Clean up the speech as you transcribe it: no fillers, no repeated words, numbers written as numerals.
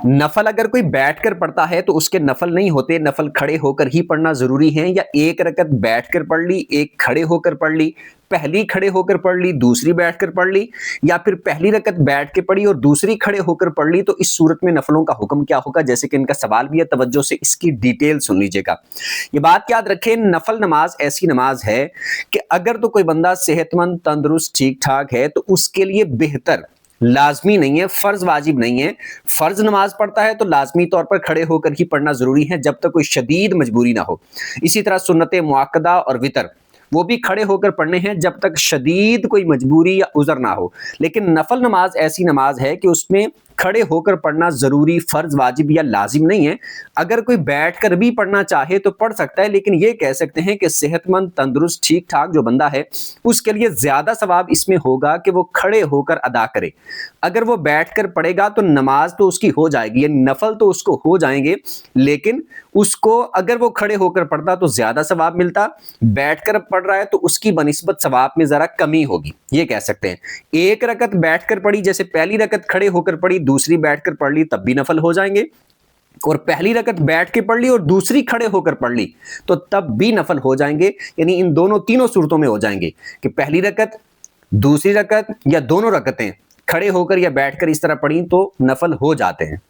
नफल अगर कोई बैठकर पढ़ता है तो उसके नफल नहीं होते, नफल खड़े होकर ही पढ़ना जरूरी है। या एक रकत बैठकर पढ़ ली, एक खड़े होकर पढ़ ली, पहली खड़े होकर पढ़ ली, दूसरी बैठकर पढ़ ली, या फिर पहली रकत बैठ के पढ़ी और दूसरी खड़े होकर पढ़ ली, तो इस सूरत में नफलों का हुक्म क्या होगा, जैसे कि इनका सवाल भी है, तवज्जो से इसकी डिटेल सुन लीजिएगा। ये बात याद रखें, नफल नमाज ऐसी नमाज है कि अगर तो कोई बंदा सेहतमंद, तंदुरुस्त, ठीक ठाक है तो उसके लिए बेहतर, लाजमी नहीं है, फर्ज वाजिब नहीं है। फर्ज नमाज पढ़ता है तो लाजमी तौर पर खड़े होकर ही पढ़ना जरूरी है जब तक कोई शदीद मजबूरी ना हो। इसी तरह सुन्नत मुअक्कदा और वितर वो भी खड़े होकर पढ़ने हैं जब तक शदीद कोई मजबूरी या उज़र ना हो। लेकिन नफल नमाज ऐसी नमाज है कि उसमें खड़े होकर पढ़ना जरूरी, फर्ज, वाजिब या लाजिम नहीं है। अगर कोई बैठकर भी पढ़ना चाहे तो पढ़ सकता है, लेकिन ये कह सकते हैं कि सेहतमंद, तंदुरुस्त, ठीक ठाक जो बंदा है उसके लिए ज्यादा सवाब इसमें होगा कि वो खड़े होकर अदा करे। अगर वो बैठकर पढ़ेगा तो नमाज तो उसकी हो जाएगी, यानी नफल तो उसको हो जाएंगे, लेकिन उसको अगर वो खड़े होकर पढ़ता तो ज्यादा सवाब मिलता, बैठकर पढ़ रहा है तो उसकी बनिस्बत सवाब में जरा कमी होगी, ये कह सकते हैं। एक रकत बैठकर पढ़ी, जैसे पहली रकत खड़े होकर पढ़ी, दूसरी बैठकर पढ़ ली, तब भी नफल हो जाएंगे। और पहली रकत बैठ के पढ़ ली और दूसरी खड़े होकर पढ़ ली तो तब भी नफल हो जाएंगे। यानी इन दोनों तीनों सूरतों में हो जाएंगे कि पहली रकत, दूसरी रकत या दोनों रकतें खड़े होकर या बैठकर इस तरह पढ़ी तो नफल हो जाते हैं।